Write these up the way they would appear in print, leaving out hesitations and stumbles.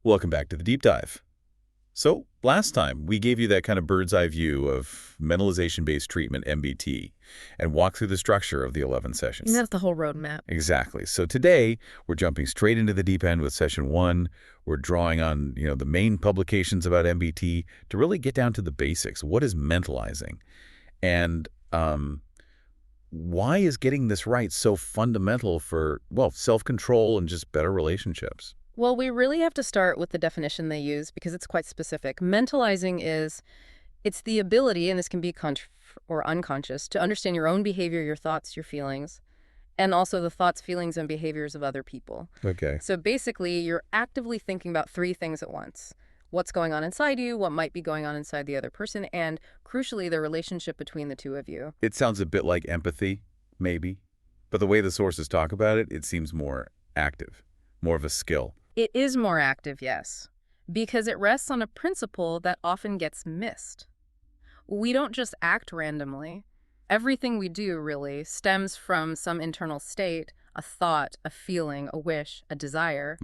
Welcome back to the deep dive. So, last time we gave you that kind of bird's eye view of mentalization-based treatment, MBT, and walked through the structure of the 11 sessions. That's the whole roadmap. Exactly. So today, we're jumping straight into the deep end with session 1. We're drawing on, the main publications about MBT to really get down to the basics. What is mentalizing? And why is getting this right so fundamental for, well, self-control and just better relationships? Well, we really have to start with the definition they use because it's quite specific. Mentalizing it's the ability, and this can be or unconscious, to understand your own behavior, your thoughts, your feelings, and also the thoughts, feelings, and behaviors of other people. Okay. So basically, you're actively thinking about 3 things at once. What's going on inside you, what might be going on inside the other person, and crucially, the relationship between the two of you. It sounds a bit like empathy, maybe. But the way the sources talk about it, it seems more active, more of a skill. It is more active, yes, because it rests on a principle that often gets missed. We don't just act randomly. Everything we do, really, stems from some internal state, a thought, a feeling, a wish, a desire.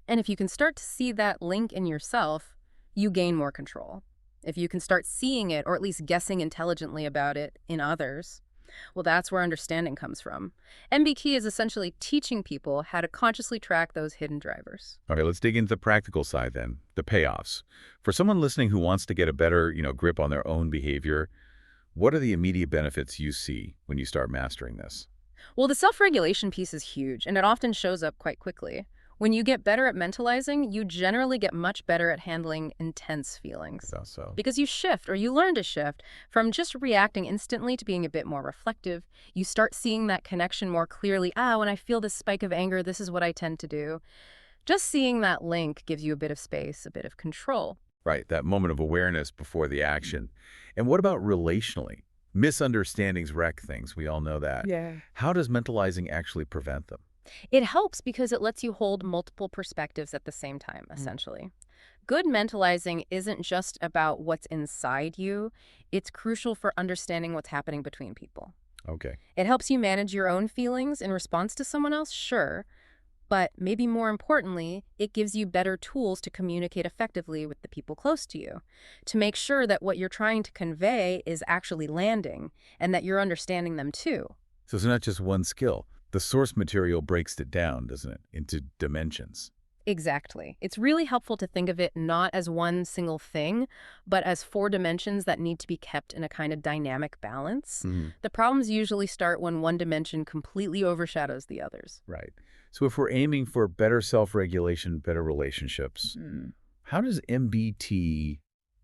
And if you can start to see that link in yourself, you gain more control. If you can start seeing it, or at least guessing intelligently about it in others, well, that's where understanding comes from. MBT is essentially teaching people how to consciously track those hidden drivers. All right, let's dig into the practical side then, the payoffs. For someone listening who wants to get a better, grip on their own behavior, what are the immediate benefits you see when you start mastering this? Well, the self-regulation piece is huge, and it often shows up quite quickly. When you get better at mentalizing, you generally get much better at handling intense feelings. So. Because you shift, or you learn to shift, from just reacting instantly to being a bit more reflective. You start seeing that connection more clearly. When I feel this spike of anger, this is what I tend to do. Just seeing that link gives you a bit of space, a bit of control. Right, that moment of awareness before the action. And what about relationally? Misunderstandings wreck things, we all know that. Yeah. How does mentalizing actually prevent them? It helps because it lets you hold multiple perspectives at the same time, essentially. Good mentalizing isn't just about what's inside you. It's crucial for understanding what's happening between people. Okay. It helps you manage your own feelings in response to someone else, sure. But maybe more importantly, it gives you better tools to communicate effectively with the people close to you, to make sure that what you're trying to convey is actually landing and that you're understanding them too. So it's not just one skill. The source material breaks it down, doesn't it, into dimensions? Exactly. It's really helpful to think of it not as one single thing, but as 4 dimensions that need to be kept in a kind of dynamic balance. The problems usually start when one dimension completely overshadows the others. Right. So if we're aiming for better self-regulation, better relationships, how does MBT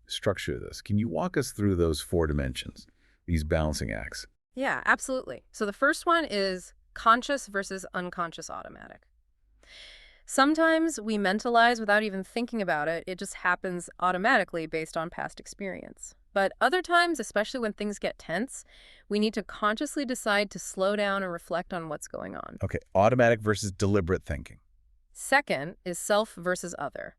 structure this? Can you walk us through those 4 dimensions, these balancing acts? Yeah, absolutely. So the first one is conscious versus unconscious automatic. Sometimes we mentalize without even thinking about it. It just happens automatically based on past experience. But other times, especially when things get tense, we need to consciously decide to slow down and reflect on what's going on. Okay, automatic versus deliberate thinking. Second is self versus other.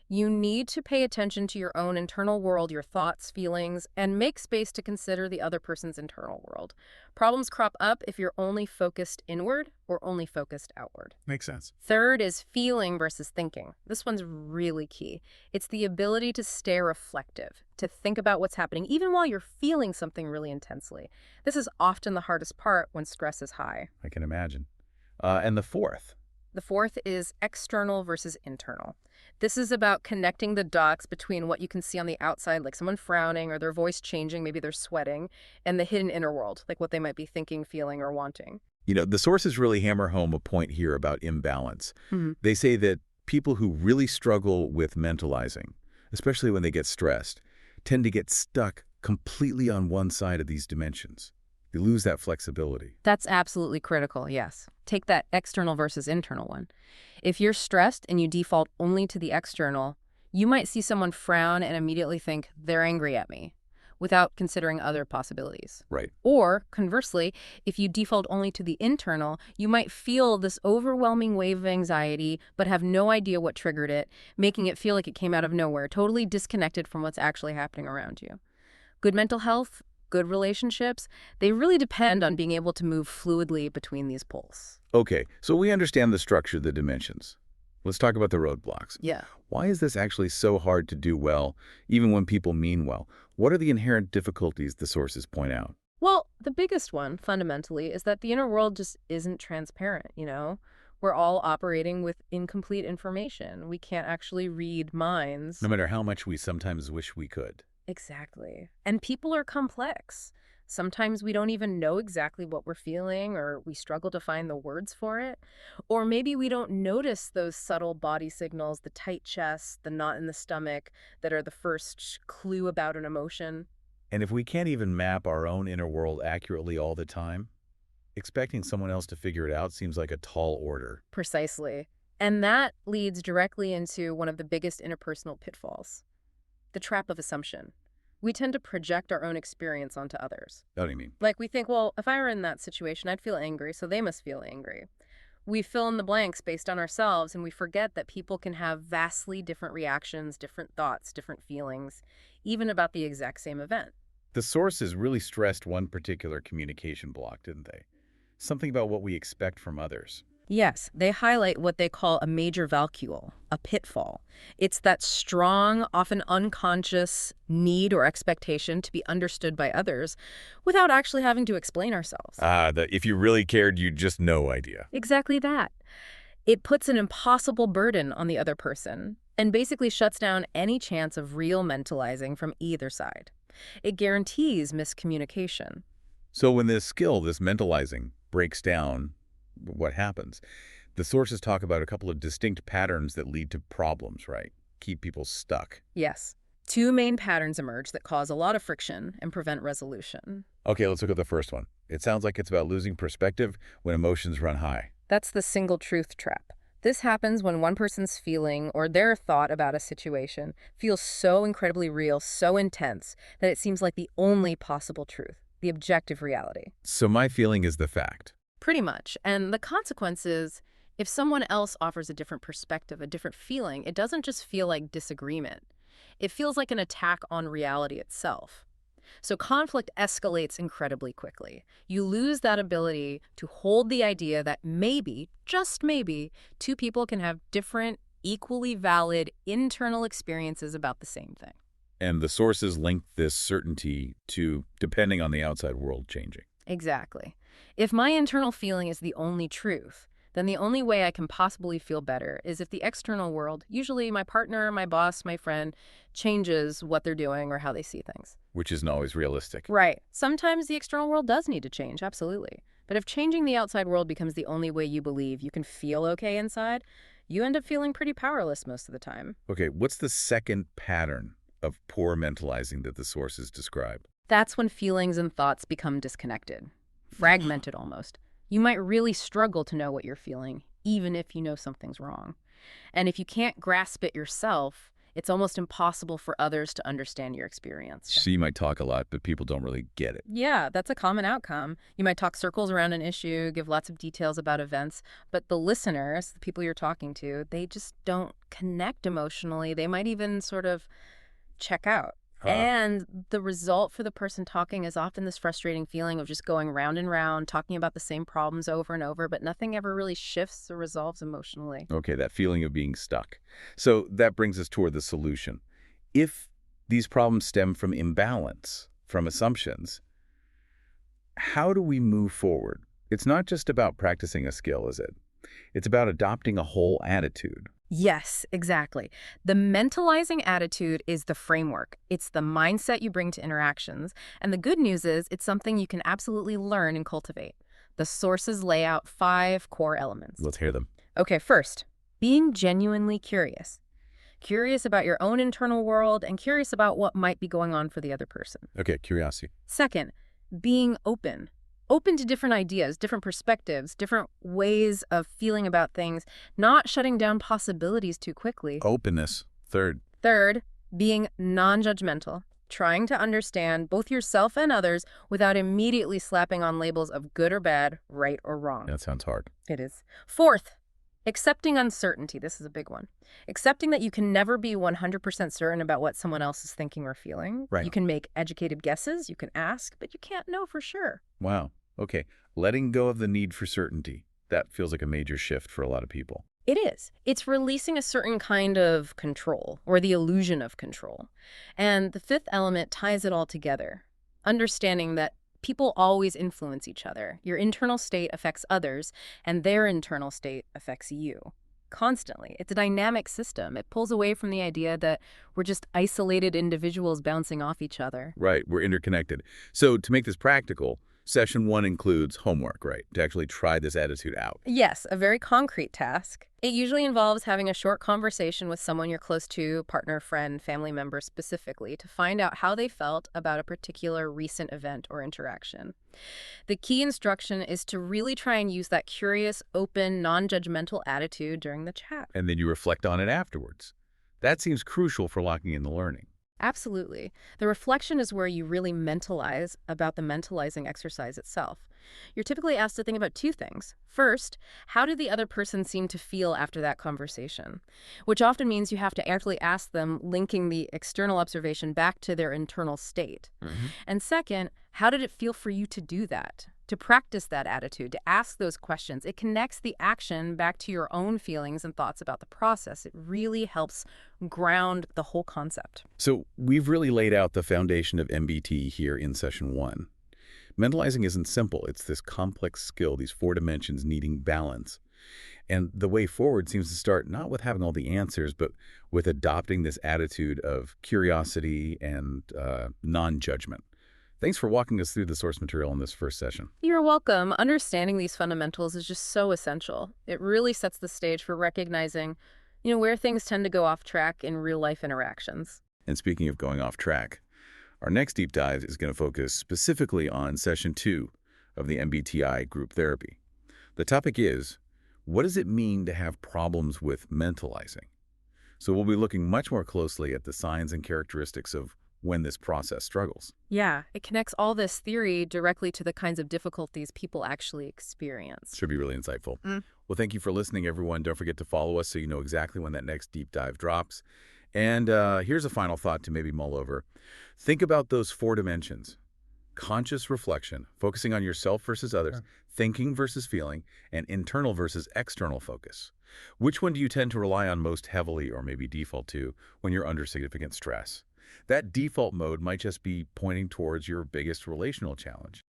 You need to pay attention to your own internal world, your thoughts, feelings, and make space to consider the other person's internal world. Problems crop up if you're only focused inward or only focused outward. Makes sense. Third is feeling versus thinking. This one's really key. It's the ability to stay reflective, to think about what's happening, even while you're feeling something really intensely. This is often the hardest part when stress is high. I can imagine. And the fourth? The fourth is external versus internal. This is about connecting the dots between what you can see on the outside, like someone frowning or their voice changing, maybe they're sweating, and the hidden inner world, like what they might be thinking, feeling, or wanting. The sources really hammer home a point here about imbalance. They say that people who really struggle with mentalizing, especially when they get stressed, tend to get stuck completely on one side of these dimensions. They lose that flexibility. That's absolutely critical, yes. Take that external versus internal one. If you're stressed and you default only to the external, you might see someone frown and immediately think they're angry at me, without considering other possibilities. Right. Or, conversely, if you default only to the internal, you might feel this overwhelming wave of anxiety, but have no idea what triggered it, making it feel like it came out of nowhere, totally disconnected from what's actually happening around you. Good mental health, good relationships, they really depend on being able to move fluidly between these poles. Okay, so we understand the structure, the dimensions. Let's talk about the roadblocks. Yeah. Why is this actually so hard to do well, even when people mean well? What are the inherent difficulties the sources point out? Well, the biggest one, fundamentally, is that the inner world just isn't transparent, you know? We're all operating with incomplete information. We can't actually read minds. No matter how much we sometimes wish we could. Exactly. And people are complex. Sometimes we don't even know exactly what we're feeling, or we struggle to find the words for it. Or maybe we don't notice those subtle body signals, the tight chest, the knot in the stomach, that are the first clue about an emotion. And if we can't even map our own inner world accurately all the time, expecting someone else to figure it out seems like a tall order. Precisely. And that leads directly into one of the biggest interpersonal pitfalls, the trap of assumption. We tend to project our own experience onto others. What do you mean? Like we think, well, if I were in that situation, I'd feel angry, so they must feel angry. We fill in the blanks based on ourselves, and we forget that people can have vastly different reactions, different thoughts, different feelings, even about the exact same event. The sources really stressed one particular communication block, didn't they? Something about what we expect from others. Yes, they highlight what they call a major vacuole, a pitfall. It's that strong, often unconscious need or expectation to be understood by others without actually having to explain ourselves. The if you really cared, you'd just know idea. Exactly that. It puts an impossible burden on the other person and basically shuts down any chance of real mentalizing from either side. It guarantees miscommunication. So when this skill, this mentalizing, breaks down, what happens? The sources talk about a couple of distinct patterns that lead to problems, right? Keep people stuck. Yes. Two main patterns emerge that cause a lot of friction and prevent resolution. Okay, let's look at the first one. It sounds like it's about losing perspective when emotions run high. That's the single truth trap. This happens when one person's feeling or their thought about a situation feels so incredibly real, so intense, that it seems like the only possible truth, the objective reality. So my feeling is the fact. Pretty much. And the consequence is, if someone else offers a different perspective, a different feeling, it doesn't just feel like disagreement. It feels like an attack on reality itself. So conflict escalates incredibly quickly. You lose that ability to hold the idea that maybe, just maybe, two people can have different, equally valid internal experiences about the same thing. And the sources link this certainty to depending on the outside world changing. Exactly. If my internal feeling is the only truth, then the only way I can possibly feel better is if the external world, usually my partner, my boss, my friend, changes what they're doing or how they see things. Which isn't always realistic. Right. Sometimes the external world does need to change, absolutely. But if changing the outside world becomes the only way you believe you can feel okay inside, you end up feeling pretty powerless most of the time. Okay, what's the second pattern of poor mentalizing that the sources describe? That's when feelings and thoughts become disconnected, fragmented almost. You might really struggle to know what you're feeling, even if you know something's wrong. And if you can't grasp it yourself, it's almost impossible for others to understand your experience. So you might talk a lot, but people don't really get it. Yeah, that's a common outcome. You might talk circles around an issue, give lots of details about events, but the listeners, the people you're talking to, they just don't connect emotionally. They might even sort of check out. And the result for the person talking is often this frustrating feeling of just going round and round, talking about the same problems over and over, but nothing ever really shifts or resolves emotionally. Okay, that feeling of being stuck. So that brings us toward the solution. If these problems stem from imbalance, from assumptions, how do we move forward? It's not just about practicing a skill, is it? It's about adopting a whole attitude. Yes, exactly. The mentalizing attitude is the framework. It's the mindset you bring to interactions. And the good news is it's something you can absolutely learn and cultivate. The sources lay out 5 core elements. Let's hear them. Okay, first, being genuinely curious. Curious about your own internal world and curious about what might be going on for the other person. Okay, curiosity. Second, being open. Open to different ideas, different perspectives, different ways of feeling about things, not shutting down possibilities too quickly. Openness. Third. Third, being non-judgmental, trying to understand both yourself and others without immediately slapping on labels of good or bad, right or wrong. That sounds hard. It is. Fourth, accepting uncertainty. This is a big one. Accepting that you can never be 100% certain about what someone else is thinking or feeling. Right. You can make educated guesses, you can ask, but you can't know for sure. Wow. Okay. Letting go of the need for certainty. That feels like a major shift for a lot of people. It is. It's releasing a certain kind of control, or the illusion of control. And the fifth element ties it all together, understanding that people always influence each other. Your internal state affects others, and their internal state affects you. Constantly. It's a dynamic system. It pulls away from the idea that we're just isolated individuals bouncing off each other. Right, we're interconnected. So to make this practical, session 1 includes homework, right? To actually try this attitude out. Yes, a very concrete task. It usually involves having a short conversation with someone you're close to, partner, friend, family member specifically, to find out how they felt about a particular recent event or interaction. The key instruction is to really try and use that curious, open, non-judgmental attitude during the chat. And then you reflect on it afterwards. That seems crucial for locking in the learning. Absolutely. The reflection is where you really mentalize about the mentalizing exercise itself. You're typically asked to think about two things. First, how did the other person seem to feel after that conversation? Which often means you have to actually ask them, linking the external observation back to their internal state. And second, how did it feel for you to do that? To practice that attitude, to ask those questions. It connects the action back to your own feelings and thoughts about the process. It really helps ground the whole concept. So we've really laid out the foundation of MBT here in session 1. Mentalizing isn't simple. It's this complex skill, these 4 dimensions needing balance. And the way forward seems to start not with having all the answers, but with adopting this attitude of curiosity and non-judgment. Thanks for walking us through the source material in this first session. You're welcome. Understanding these fundamentals is just so essential. It really sets the stage for recognizing, where things tend to go off track in real-life interactions. And speaking of going off track, our next deep dive is going to focus specifically on session 2 of the MBT-i group therapy. The topic is, what does it mean to have problems with mentalizing? So we'll be looking much more closely at the signs and characteristics of when this process struggles. Yeah, it connects all this theory directly to the kinds of difficulties people actually experience. Should be really insightful. Well, thank you for listening, everyone. Don't forget to follow us so you know exactly when that next deep dive drops. And here's a final thought to maybe mull over. Think about those 4 dimensions. Conscious reflection, focusing on yourself versus others, thinking versus feeling, and internal versus external focus. Which one do you tend to rely on most heavily or maybe default to when you're under significant stress? That default mode might just be pointing towards your biggest relational challenge.